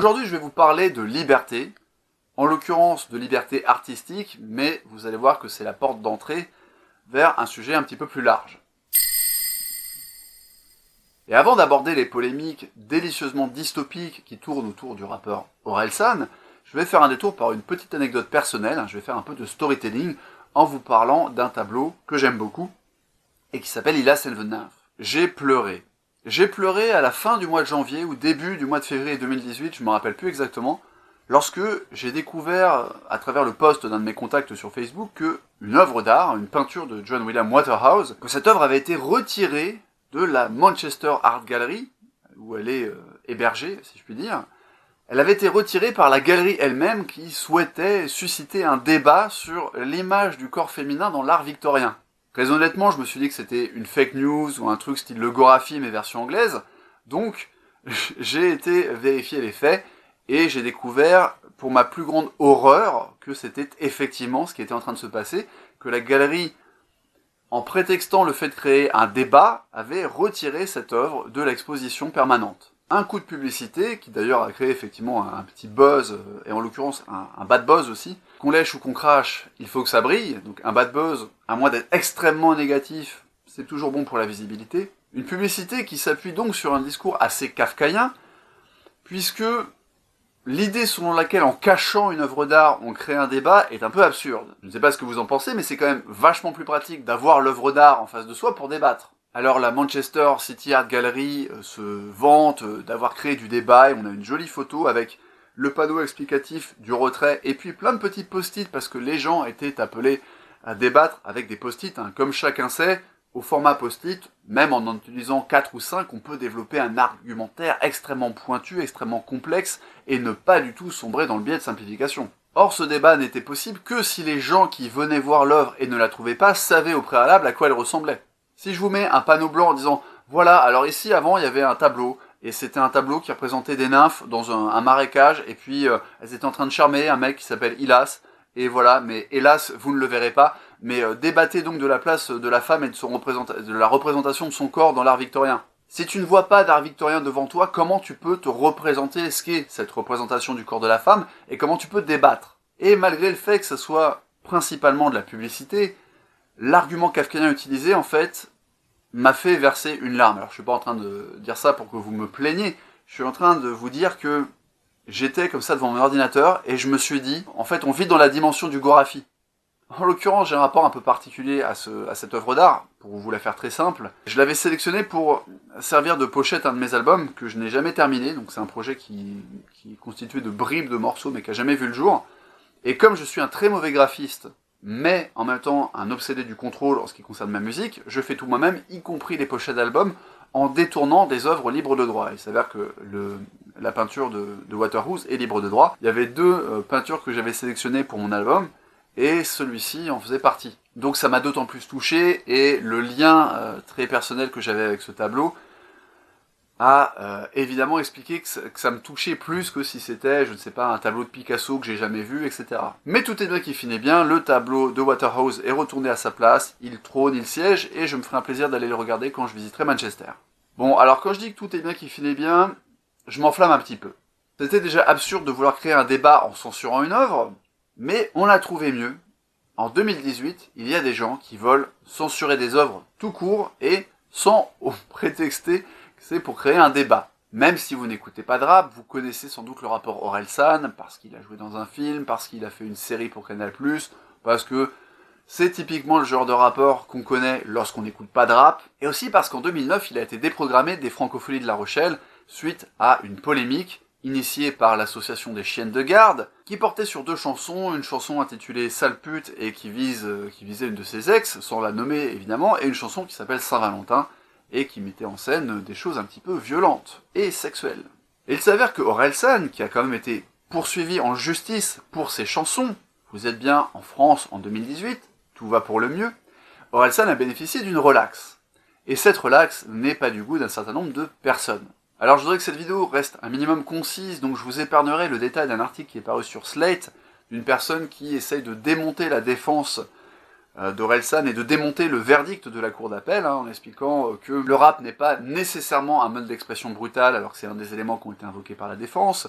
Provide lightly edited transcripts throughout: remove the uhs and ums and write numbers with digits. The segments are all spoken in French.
Aujourd'hui, je vais vous parler de liberté, en l'occurrence de liberté artistique, mais vous allez voir que c'est la porte d'entrée vers un sujet un petit peu plus large. Et avant d'aborder les polémiques délicieusement dystopiques qui tournent autour du rappeur Orelsan, je vais faire un détour par une petite anecdote personnelle, je vais faire un peu de storytelling en vous parlant d'un tableau que j'aime beaucoup et qui s'appelle Ilas and the Nymph. J'ai pleuré. J'ai pleuré à la fin du mois de janvier ou début du mois de février 2018, je ne me rappelle plus exactement, lorsque j'ai découvert, à travers le post d'un de mes contacts sur Facebook, qu'une œuvre d'art, une peinture de John William Waterhouse, que cette œuvre avait été retirée de la Manchester Art Gallery, où elle est hébergée, si je puis dire. Elle avait été retirée par la galerie elle-même qui souhaitait susciter un débat sur l'image du corps féminin dans l'art victorien. Très honnêtement, je me suis dit que c'était une fake news ou un truc style logographie mais version anglaise. Donc, j'ai été vérifier les faits et j'ai découvert, pour ma plus grande horreur, que c'était effectivement ce qui était en train de se passer, que la galerie, en prétextant le fait de créer un débat, avait retiré cette œuvre de l'exposition permanente. Un coup de publicité, qui d'ailleurs a créé effectivement un petit buzz, et en l'occurrence un bad buzz aussi. Qu'on lèche ou qu'on crache, il faut que ça brille, donc un bad buzz, à moins d'être extrêmement négatif, c'est toujours bon pour la visibilité. Une publicité qui s'appuie donc sur un discours assez kafkaïen, puisque l'idée selon laquelle en cachant une œuvre d'art on crée un débat est un peu absurde. Je ne sais pas ce que vous en pensez, mais c'est quand même vachement plus pratique d'avoir l'œuvre d'art en face de soi pour débattre. Alors la Manchester City Art Gallery se vante d'avoir créé du débat et on a une jolie photo avec le panneau explicatif du retrait et puis plein de petits post-it parce que les gens étaient appelés à débattre avec des post-it. Comme chacun sait, au format post-it, même en utilisant 4 ou 5, on peut développer un argumentaire extrêmement pointu, extrêmement complexe et ne pas du tout sombrer dans le biais de simplification. Or, ce débat n'était possible que si les gens qui venaient voir l'œuvre et ne la trouvaient pas savaient au préalable à quoi elle ressemblait. Si je vous mets un panneau blanc en disant « Voilà, alors ici, avant, il y avait un tableau, et c'était un tableau qui représentait des nymphes dans un marécage, et puis elles étaient en train de charmer un mec qui s'appelle Ilas, et voilà, mais hélas, vous ne le verrez pas, mais débattez donc de la place de la femme et de la représentation de son corps dans l'art victorien. Si tu ne vois pas d'art victorien devant toi, comment tu peux te représenter ce qu'est cette représentation du corps de la femme, et comment tu peux débattre? Et malgré le fait que ce soit principalement de la publicité, l'argument kafkaïen utilisé, en fait, m'a fait verser une larme. Alors, je suis pas en train de dire ça pour que vous me plaigniez, je suis en train de vous dire que j'étais comme ça devant mon ordinateur, et je me suis dit, en fait, on vit dans la dimension du gorafi. En l'occurrence, j'ai un rapport un peu particulier à cette œuvre d'art, pour vous la faire très simple. Je l'avais sélectionné pour servir de pochette à un de mes albums, que je n'ai jamais terminé, donc c'est un projet qui est constitué de bribes de morceaux, mais qui a jamais vu le jour. Et comme je suis un très mauvais graphiste, mais en même temps un obsédé du contrôle en ce qui concerne ma musique, je fais tout moi-même, y compris les pochettes d'albums, en détournant des œuvres libres de droit. Il s'avère que la peinture de Waterhouse est libre de droit. Il y avait deux peintures que j'avais sélectionnées pour mon album, et celui-ci en faisait partie. Donc ça m'a d'autant plus touché, et le lien très personnel que j'avais avec ce tableau a évidemment expliqué que ça me touchait plus que si c'était, je ne sais pas, un tableau de Picasso que j'ai jamais vu, etc. Mais tout est bien qui finit bien, le tableau de Waterhouse est retourné à sa place, il trône, il siège, et je me ferai un plaisir d'aller le regarder quand je visiterai Manchester. Bon, alors quand je dis que tout est bien qui finit bien, je m'enflamme un petit peu. C'était déjà absurde de vouloir créer un débat en censurant une œuvre, mais on a trouvé mieux. En 2018, il y a des gens qui veulent censurer des œuvres tout court et sans prétexter c'est pour créer un débat. Même si vous n'écoutez pas de rap, vous connaissez sans doute le rappeur Orelsan, parce qu'il a joué dans un film, parce qu'il a fait une série pour Canal+, parce que c'est typiquement le genre de rappeur qu'on connaît lorsqu'on n'écoute pas de rap, et aussi parce qu'en 2009, il a été déprogrammé des Francopholies de La Rochelle, suite à une polémique initiée par l'association des chiennes de garde, qui portait sur deux chansons, une chanson intitulée Sale pute et qui visait une de ses ex, sans la nommer évidemment, et une chanson qui s'appelle Saint-Valentin, et qui mettait en scène des choses un petit peu violentes et sexuelles. Et il s'avère que Orelsan, qui a quand même été poursuivi en justice pour ses chansons, vous êtes bien en France en 2018, tout va pour le mieux, Orelsan a bénéficié d'une relaxe. Et cette relaxe n'est pas du goût d'un certain nombre de personnes. Alors je voudrais que cette vidéo reste un minimum concise, donc je vous épargnerai le détail d'un article qui est paru sur Slate, d'une personne qui essaye de démonter la défense d'Orelsan et de démonter le verdict de la cour d'appel, en expliquant que le rap n'est pas nécessairement un mode d'expression brutal, alors que c'est un des éléments qui ont été invoqués par la défense,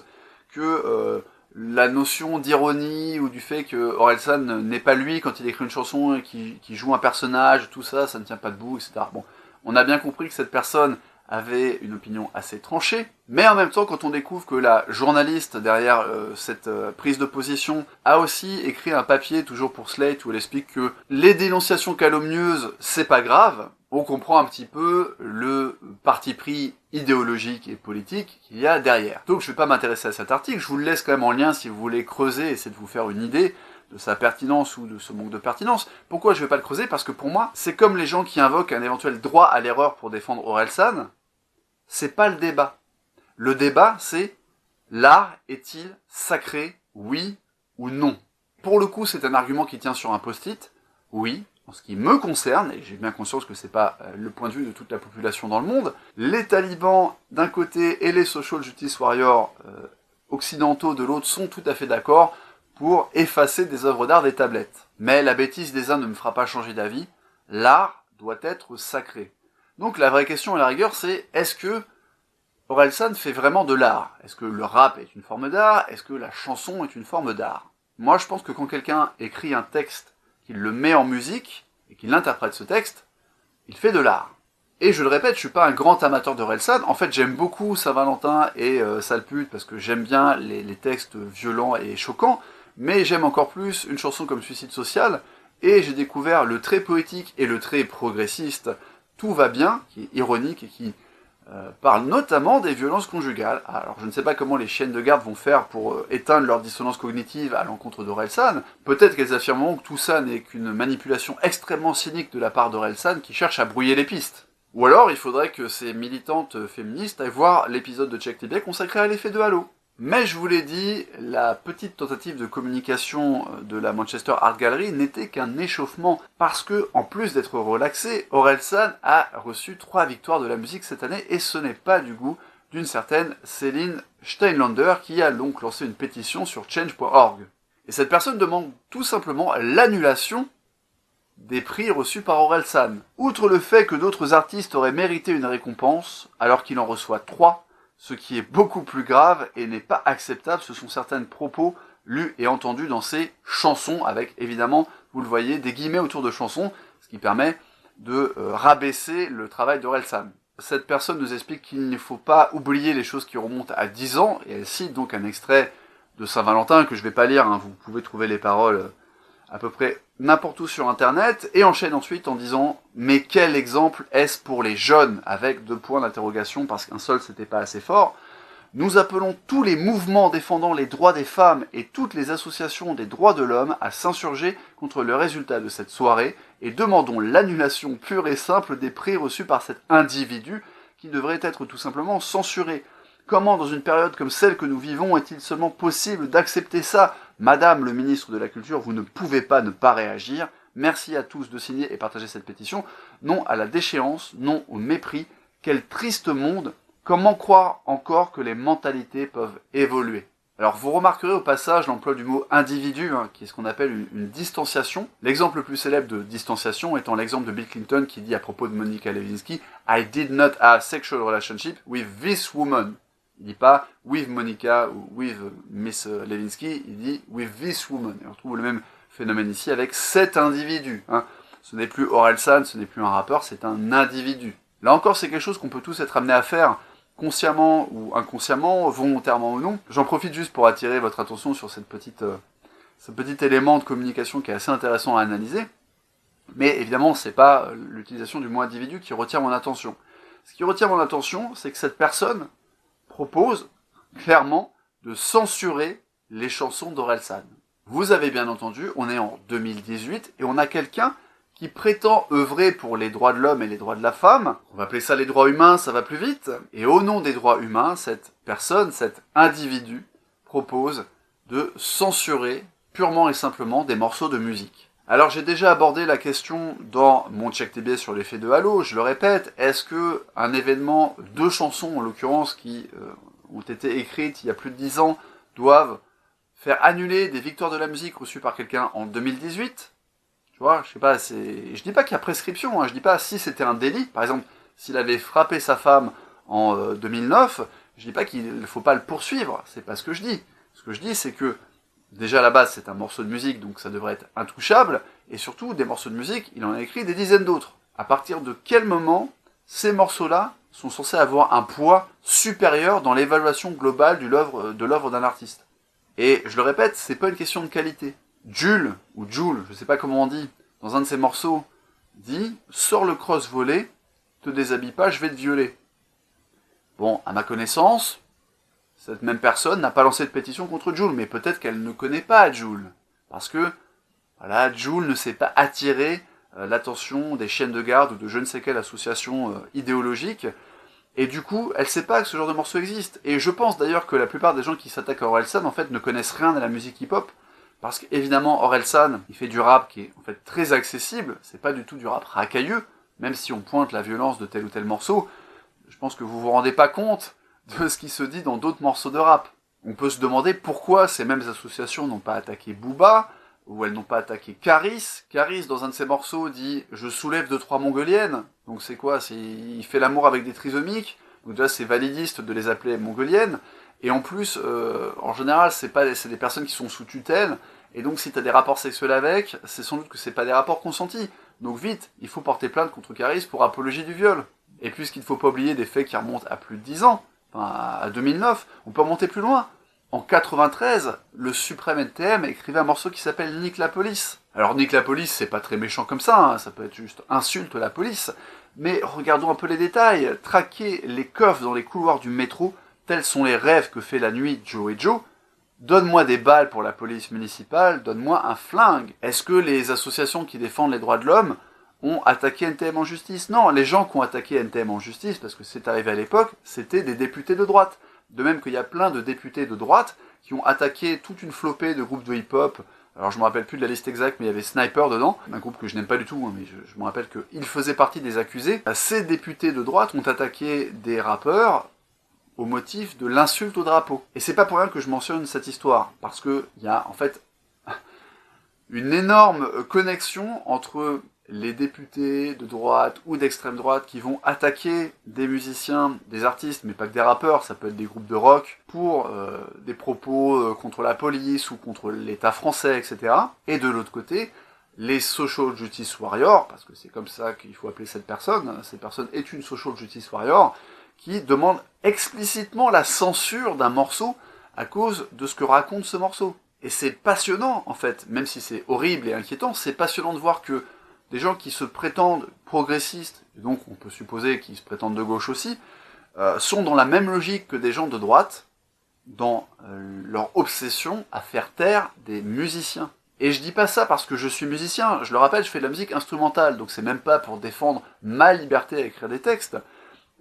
que la notion d'ironie ou du fait que Orelsan n'est pas lui quand il écrit une chanson et qu'il joue un personnage, tout ça, ça ne tient pas debout, etc. Bon, on a bien compris que cette personne avait une opinion assez tranchée, mais en même temps, quand on découvre que la journaliste derrière cette prise de position a aussi écrit un papier, toujours pour Slate, où elle explique que les dénonciations calomnieuses, c'est pas grave, on comprend un petit peu le parti pris idéologique et politique qu'il y a derrière. Donc je ne vais pas m'intéresser à cet article, je vous le laisse quand même en lien si vous voulez creuser, essayer de vous faire une idée de sa pertinence ou de ce manque de pertinence. Pourquoi je ne vais pas le creuser? Parce que pour moi, c'est comme les gens qui invoquent un éventuel droit à l'erreur pour défendre Orelsan, c'est pas le débat. Le débat, c'est l'art est-il sacré, oui ou non? Pour le coup, c'est un argument qui tient sur un post-it, oui. En ce qui me concerne, et j'ai bien conscience que c'est pas le point de vue de toute la population dans le monde, les talibans d'un côté et les social justice warriors occidentaux de l'autre sont tout à fait d'accord pour effacer des œuvres d'art des tablettes. Mais la bêtise des uns ne me fera pas changer d'avis, l'art doit être sacré. Donc la vraie question à la rigueur c'est, est-ce que Orelsan fait vraiment de l'art? Est-ce que le rap est une forme d'art? Est-ce que la chanson est une forme d'art? Moi je pense que quand quelqu'un écrit un texte, qu'il le met en musique, et qu'il interprète ce texte, il fait de l'art. Et je le répète, je suis pas un grand amateur d'Orelsan, en fait j'aime beaucoup Saint-Valentin et Sale pute, parce que j'aime bien les textes violents et choquants, mais j'aime encore plus une chanson comme Suicide Social, et j'ai découvert le trait poétique et le trait progressiste, Tout va bien, qui est ironique et qui parle notamment des violences conjugales. Alors je ne sais pas comment les chiennes de garde vont faire pour éteindre leur dissonance cognitive à l'encontre d'Orelsan. Peut-être qu'elles affirmeront que tout ça n'est qu'une manipulation extrêmement cynique de la part d'Orelsan qui cherche à brouiller les pistes. Ou alors il faudrait que ces militantes féministes aillent voir l'épisode de Check TV consacré à l'effet de halo. Mais je vous l'ai dit, la petite tentative de communication de la Manchester Art Gallery n'était qu'un échauffement, parce que, en plus d'être relaxé, Orelsan a reçu 3 victoires de la musique cette année, et ce n'est pas du goût d'une certaine Céline Steinlander, qui a donc lancé une pétition sur change.org. Et cette personne demande tout simplement l'annulation des prix reçus par Orelsan. Outre le fait que d'autres artistes auraient mérité une récompense, alors qu'il en reçoit 3, ce qui est beaucoup plus grave et n'est pas acceptable, ce sont certains propos lus et entendus dans ces chansons, avec évidemment, vous le voyez, des guillemets autour de chansons, ce qui permet de rabaisser le travail d'Orelsan. Cette personne nous explique qu'il ne faut pas oublier les choses qui remontent à 10 ans, et elle cite donc un extrait de Saint-Valentin que je ne vais pas lire, hein, vous pouvez trouver les paroles à peu près n'importe où sur internet, et enchaîne ensuite en disant « Mais quel exemple est-ce pour les jeunes ?» avec 2 points d'interrogation, parce qu'un seul c'était pas assez fort. Nous appelons tous les mouvements défendant les droits des femmes et toutes les associations des droits de l'homme à s'insurger contre le résultat de cette soirée, et demandons l'annulation pure et simple des prix reçus par cet individu, qui devrait être tout simplement censuré. Comment, dans une période comme celle que nous vivons, est-il seulement possible d'accepter ça? Madame le ministre de la Culture, vous ne pouvez pas ne pas réagir. Merci à tous de signer et partager cette pétition. Non à la déchéance, non au mépris. Quel triste monde. Comment croire encore que les mentalités peuvent évoluer? Alors vous remarquerez au passage l'emploi du mot individu, qui est ce qu'on appelle une distanciation. L'exemple le plus célèbre de distanciation étant l'exemple de Bill Clinton qui dit à propos de Monica Lewinsky « I did not have sexual relationship with this woman ». Il dit pas « with Monica » ou « with Miss Lewinsky », il dit « with this woman ». Et on retrouve le même phénomène ici avec cet individu. Ce n'est plus Orelsan, ce n'est plus un rappeur, c'est un individu. Là encore, c'est quelque chose qu'on peut tous être amenés à faire, consciemment ou inconsciemment, volontairement ou non. J'en profite juste pour attirer votre attention sur ce petit élément de communication qui est assez intéressant à analyser. Mais évidemment, c'est pas l'utilisation du mot individu qui retient mon attention. Ce qui retient mon attention, c'est que cette personne propose clairement de censurer les chansons d'Orelsan. Vous avez bien entendu, on est en 2018 et on a quelqu'un qui prétend œuvrer pour les droits de l'homme et les droits de la femme. On va appeler ça les droits humains, ça va plus vite. Et au nom des droits humains, cette personne, cet individu, propose de censurer purement et simplement des morceaux de musique. Alors j'ai déjà abordé la question dans mon check TB sur l'effet de halo, je le répète, est-ce que un événement, 2 chansons en l'occurrence qui ont été écrites il y a plus de 10 ans, doivent faire annuler des victoires de la musique reçues par quelqu'un en 2018 ? Tu vois, je sais pas, je dis pas qu'il y a prescription, je dis pas si c'était un délit, par exemple, s'il avait frappé sa femme en 2009, Je dis pas qu'il ne faut pas le poursuivre, c'est pas ce que je dis. Ce que je dis, c'est que, déjà à la base, c'est un morceau de musique, donc ça devrait être intouchable, et surtout, des morceaux de musique, il en a écrit des dizaines d'autres. À partir de quel moment, ces morceaux-là sont censés avoir un poids supérieur dans l'évaluation globale de l'œuvre d'un artiste? Et je le répète, c'est pas une question de qualité. Jules, ou Jules, je sais pas comment on dit, dans un de ses morceaux, dit « Sors le cross volé, te déshabille pas, je vais te violer ». Bon, à ma connaissance, cette même personne n'a pas lancé de pétition contre Jules, mais peut-être qu'elle ne connaît pas Jules. Parce que, voilà, Jules ne s'est pas attiré l'attention des chiennes de garde ou de je ne sais quelle association idéologique, et du coup, elle sait pas que ce genre de morceau existe. Et je pense d'ailleurs que la plupart des gens qui s'attaquent à Orelsan, en fait, ne connaissent rien à la musique hip-hop, parce qu'évidemment, Orelsan, il fait du rap qui est en fait très accessible, c'est pas du tout du rap racailleux, même si on pointe la violence de tel ou tel morceau, je pense que vous vous rendez pas compte de ce qui se dit dans d'autres morceaux de rap. On peut se demander pourquoi ces mêmes associations n'ont pas attaqué Booba, ou elles n'ont pas attaqué Caris. Caris, dans un de ses morceaux, dit « Je soulève 2-3 mongoliennes ». Donc c'est quoi? Il fait l'amour avec des trisomiques. Donc déjà, c'est validiste de les appeler mongoliennes. Et en plus, en général, c'est des personnes qui sont sous tutelle. Et donc, si t'as des rapports sexuels avec, c'est sans doute que c'est pas des rapports consentis. Donc vite, il faut porter plainte contre Caris pour apologie du viol. Et puisqu'il ne faut pas oublier des faits qui remontent à plus de 10 ans, enfin à 2009, on peut remonter plus loin. En 93, le suprême NTM écrivait un morceau qui s'appelle Nique la police. Alors Nique la police, c'est pas très méchant comme ça, hein, ça peut être juste insulte la police, mais regardons un peu les détails. Traquer les keufs dans les couloirs du métro, tels sont les rêves que fait la nuit Joe et Joe. Donne-moi des balles pour la police municipale, donne-moi un flingue. Est-ce que les associations qui défendent les droits de l'homme ont attaqué NTM en justice? Non, les gens qui ont attaqué NTM en justice, parce que c'est arrivé à l'époque, c'était des députés de droite. De même qu'il y a plein de députés de droite qui ont attaqué toute une flopée de groupes de hip-hop. Alors je me rappelle plus de la liste exacte, mais il y avait Sniper dedans, un groupe que je n'aime pas du tout, hein, mais je me rappelle qu'il faisait partie des accusés. Ces députés de droite ont attaqué des rappeurs au motif de l'insulte au drapeau. Et c'est pas pour rien que je mentionne cette histoire, parce que il y a en fait une énorme connexion entre les députés de droite ou d'extrême droite qui vont attaquer des musiciens, des artistes, mais pas que des rappeurs, ça peut être des groupes de rock, pour des propos contre la police ou contre l'État français, etc. Et de l'autre côté, les social justice warriors, parce que c'est comme ça qu'il faut appeler cette personne est une social justice warrior, qui demande explicitement la censure d'un morceau à cause de ce que raconte ce morceau. Et c'est passionnant, en fait, même si c'est horrible et inquiétant, c'est passionnant de voir que des gens qui se prétendent progressistes, et donc on peut supposer qu'ils se prétendent de gauche aussi, sont dans la même logique que des gens de droite, dans leur obsession à faire taire des musiciens. Et je dis pas ça parce que je suis musicien, je le rappelle, je fais de la musique instrumentale, donc c'est même pas pour défendre ma liberté à écrire des textes,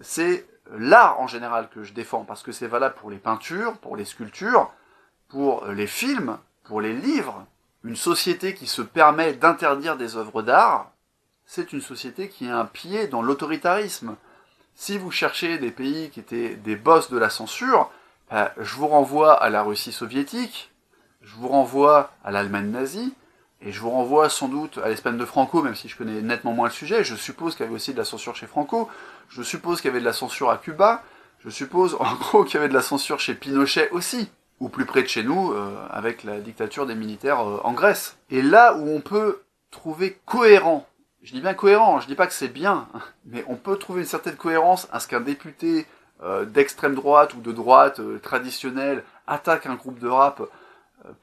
c'est l'art en général que je défends, parce que c'est valable pour les peintures, pour les sculptures, pour les films, pour les livres. Une société qui se permet d'interdire des œuvres d'art, c'est une société qui a un pied dans l'autoritarisme. Si vous cherchez des pays qui étaient des boss de la censure, je vous renvoie à la Russie soviétique, je vous renvoie à l'Allemagne nazie, et je vous renvoie sans doute à l'Espagne de Franco, même si je connais nettement moins le sujet. Je suppose qu'il y avait aussi de la censure chez Franco, je suppose qu'il y avait de la censure à Cuba, je suppose en gros qu'il y avait de la censure chez Pinochet aussi, ou plus près de chez nous, avec la dictature des militaires en Grèce. Et là où on peut trouver cohérent, je dis bien cohérent, je dis pas que c'est bien, mais on peut trouver une certaine cohérence à ce qu'un député d'extrême droite ou de droite traditionnelle attaque un groupe de rap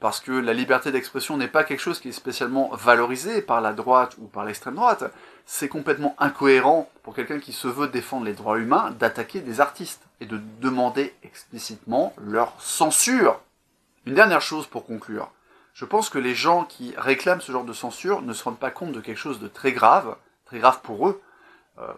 parce que la liberté d'expression n'est pas quelque chose qui est spécialement valorisé par la droite ou par l'extrême droite, c'est complètement incohérent pour quelqu'un qui se veut défendre les droits humains d'attaquer des artistes et de demander explicitement leur censure. Une dernière chose pour conclure. Je pense que les gens qui réclament ce genre de censure ne se rendent pas compte de quelque chose de très grave pour eux,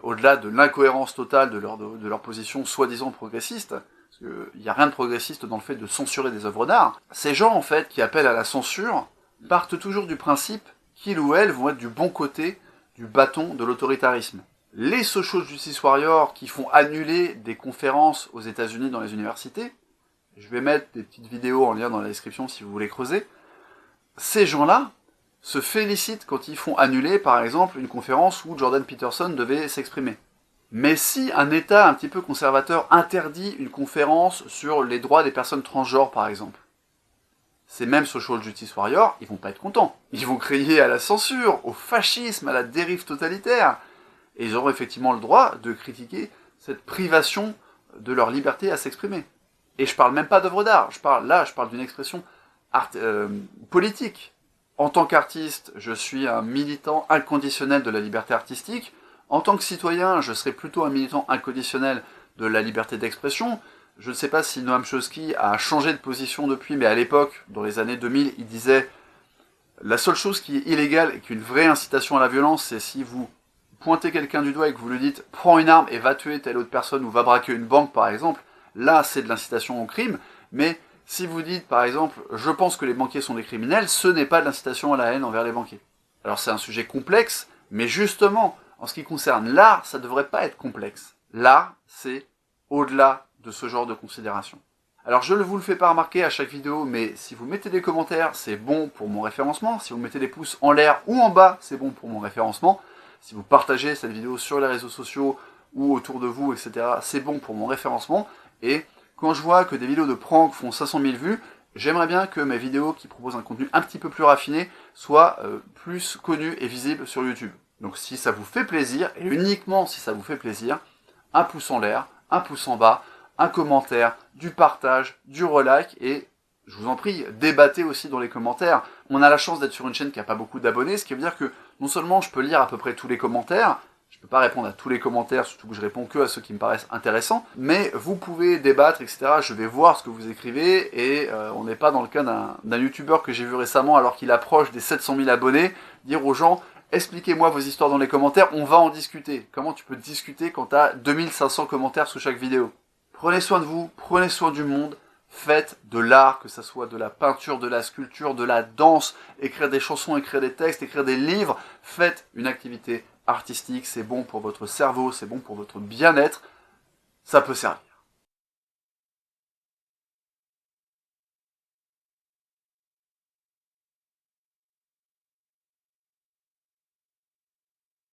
au-delà de l'incohérence totale de leur position soi-disant progressiste, parce qu'il n'y a rien de progressiste dans le fait de censurer des œuvres d'art. Ces gens, en fait, qui appellent à la censure, partent toujours du principe qu'ils ou elles vont être du bon côté du bâton de l'autoritarisme. Les social justice warriors qui font annuler des conférences aux États-Unis dans les universités, je vais mettre des petites vidéos en lien dans la description si vous voulez creuser, ces gens-là se félicitent quand ils font annuler, par exemple, une conférence où Jordan Peterson devait s'exprimer. Mais si un État un petit peu conservateur interdit une conférence sur les droits des personnes transgenres, par exemple, ces mêmes social justice warriors, ils vont pas être contents. Ils vont crier à la censure, au fascisme, à la dérive totalitaire. Et ils auront effectivement le droit de critiquer cette privation de leur liberté à s'exprimer. Et je parle même pas d'œuvre d'art, je parle d'une expression politique. En tant qu'artiste, je suis un militant inconditionnel de la liberté artistique. En tant que citoyen, je serai plutôt un militant inconditionnel de la liberté d'expression. Je ne sais pas si Noam Chomsky a changé de position depuis, mais à l'époque, dans les années 2000, il disait « La seule chose qui est illégale et qui est une vraie incitation à la violence, c'est si vous pointez quelqu'un du doigt et que vous lui dites « Prends une arme et va tuer telle autre personne ou va braquer une banque, par exemple », là, c'est de l'incitation au crime, mais si vous dites, par exemple « Je pense que les banquiers sont des criminels », ce n'est pas de l'incitation à la haine envers les banquiers. Alors c'est un sujet complexe, mais justement, en ce qui concerne l'art, ça ne devrait pas être complexe. L'art, c'est au-delà de ce genre de considération. Alors je ne vous le fais pas remarquer à chaque vidéo, mais si vous mettez des commentaires, c'est bon pour mon référencement. Si vous mettez des pouces en l'air ou en bas, c'est bon pour mon référencement. Si vous partagez cette vidéo sur les réseaux sociaux ou autour de vous, etc., c'est bon pour mon référencement. Et quand je vois que des vidéos de prank font 500 000 vues, j'aimerais bien que mes vidéos qui proposent un contenu un petit peu plus raffiné soient plus connues et visibles sur YouTube. Donc si ça vous fait plaisir, et uniquement si ça vous fait plaisir, un pouce en l'air, un pouce en bas, un commentaire, du partage, du relike, et je vous en prie, débattez aussi dans les commentaires. On a la chance d'être sur une chaîne qui n'a pas beaucoup d'abonnés, ce qui veut dire que non seulement je peux lire à peu près tous les commentaires, je ne peux pas répondre à tous les commentaires, surtout que je réponds que à ceux qui me paraissent intéressants, mais vous pouvez débattre, etc. Je vais voir ce que vous écrivez, et on n'est pas dans le cas d'un youtubeur que j'ai vu récemment, alors qu'il approche des 700 000 abonnés, dire aux gens « Expliquez-moi vos histoires dans les commentaires, on va en discuter ». Comment tu peux discuter quand tu as 2500 commentaires sous chaque vidéo? Prenez soin de vous, prenez soin du monde, faites de l'art, que ce soit de la peinture, de la sculpture, de la danse, écrire des chansons, écrire des textes, écrire des livres, faites une activité artistique, c'est bon pour votre cerveau, c'est bon pour votre bien-être, ça peut servir.